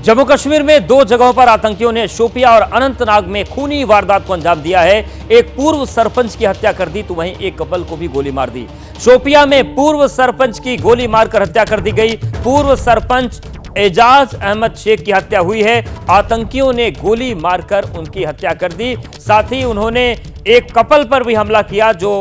जम्मू कश्मीर में दो जगहों पर आतंकियों ने शोपिया और अनंतनाग में खूनी वारदात को अंजाम दिया है। एक पूर्व सरपंच की हत्या कर दी तो वहीं एक कपल को भी गोली मार दी। शोपिया में पूर्व सरपंच की गोली मारकर हत्या कर दी गई। पूर्व सरपंच एजाज अहमद शेख की हत्या हुई है। आतंकियों ने गोली मारकर उनकी हत्या कर दी। साथ ही उन्होंने एक कपल पर भी हमला किया जो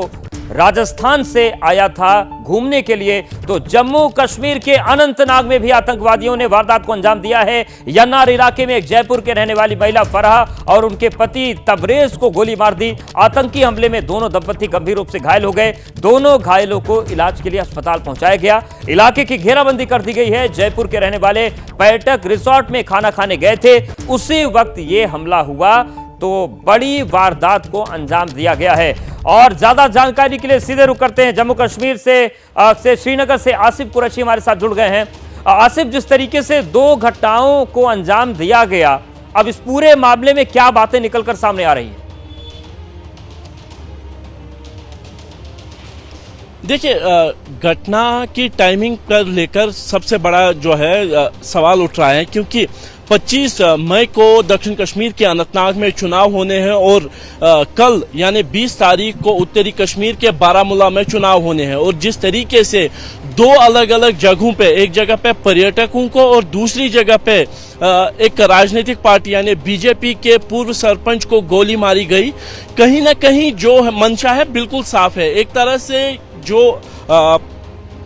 राजस्थान से आया था घूमने के लिए। तो जम्मू कश्मीर के अनंतनाग में भी आतंकवादियों ने वारदात को अंजाम दिया है। यन्नार इलाके में एक जयपुर के रहने वाली महिला फराह और उनके पति तबरेज को गोली मार दी। आतंकी हमले में दोनों दंपति गंभीर रूप से घायल हो गए। दोनों घायलों को इलाज के लिए अस्पताल पहुंचाया गया। इलाके की घेराबंदी कर दी गई है। जयपुर के रहने वाले पर्यटक रिसोर्ट में खाना खाने गए थे, उसी वक्त यह हमला हुआ तो बड़ी वारदात को अंजाम दिया गया है। और ज्यादा जानकारी के लिए सीधे रुक करते हैं जम्मू कश्मीर से श्रीनगर से आसिफ कुरैशी हमारे साथ जुड़ गए हैं। आसिफ, जिस तरीके से दो घटनाओं को अंजाम दिया गया, अब इस पूरे मामले में क्या बातें निकलकर सामने आ रही हैं? देखिए, घटना की टाइमिंग पर लेकर सबसे बड़ा जो है सवाल उठ रहा है, क्योंकि 25 मई को दक्षिण कश्मीर के अनंतनाग में चुनाव होने हैं और कल यानी 20 तारीख को उत्तरी कश्मीर के बारामूला में चुनाव होने हैं। और जिस तरीके से दो अलग अलग जगहों पे, एक जगह पे पर्यटकों को और दूसरी जगह पे एक राजनीतिक पार्टी यानी बीजेपी के पूर्व सरपंच को गोली मारी गई, कहीं ना कहीं जो मंशा है बिल्कुल साफ है। एक तरह से जो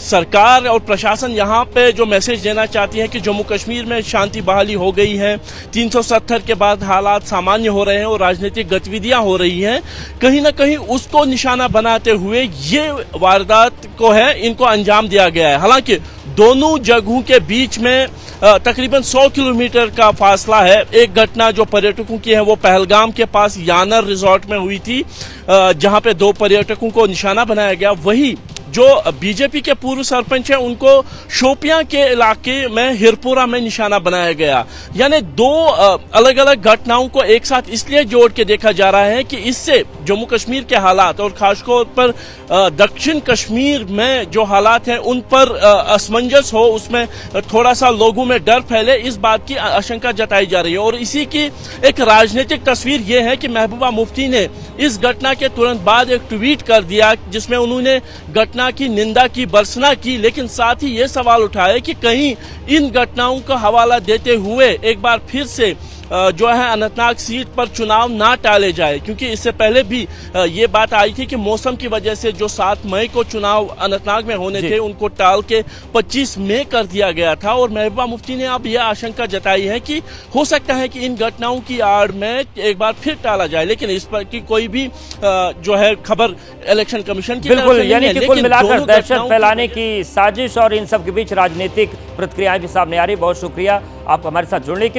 सरकार और प्रशासन यहाँ पे जो मैसेज देना चाहती है कि जम्मू कश्मीर में शांति बहाली हो गई है, 370 के बाद हालात सामान्य हो रहे हैं और राजनीतिक गतिविधियां हो रही हैं, कहीं ना कहीं उसको निशाना बनाते हुए ये वारदात को है इनको अंजाम दिया गया है। हालांकि दोनों जगहों के बीच में तकरीबन 100 किलोमीटर का फासला है। एक घटना जो पर्यटकों की है वो पहलगाम के पास यानर रिजॉर्ट में हुई थी, जहां पे दो पर्यटकों को निशाना बनाया गया। वही जो बीजेपी के पूर्व सरपंच हैं उनको शोपियां के इलाके में हिरपुरा में निशाना बनाया गया। यानी दो अलग अलग घटनाओं को एक साथ इसलिए जोड़ के देखा जा रहा है कि इससे जम्मू कश्मीर के हालात और खासतौर पर दक्षिण कश्मीर में जो हालात हैं उन पर असमंजस हो, उसमें थोड़ा सा लोगों में डर फैले, इस बात की आशंका जताई जा रही है। और इसी की एक राजनीतिक तस्वीर ये है कि महबूबा मुफ्ती ने इस घटना के तुरंत बाद एक ट्वीट कर दिया जिसमें उन्होंने घटना की निंदा की, भर्त्सना की, लेकिन साथ ही ये सवाल उठाया कि कहीं इन घटनाओं का हवाला देते हुए एक बार फिर से जो है अनंतनाग सीट पर चुनाव ना टाले जाए, क्योंकि इससे पहले भी ये बात आई थी कि मौसम की वजह से जो 7 मई को चुनाव अनंतनाग में होने थे उनको टाल के 25 मई कर दिया गया था। और महबूबा मुफ्ती ने अब यह आशंका जताई है कि हो सकता है कि इन घटनाओं की आड़ में एक बार फिर टाला जाए, लेकिन इस पर की कोई भी जो है खबर इलेक्शन कमीशन की बिल्कुल, यानी कि कुल मिलाकर दहशत फैलाने की साजिश और इन सब के बीच राजनीतिक प्रतिक्रियाएं भी सामने आ रही। बहुत शुक्रिया आप हमारे साथ जुड़ने के लिए।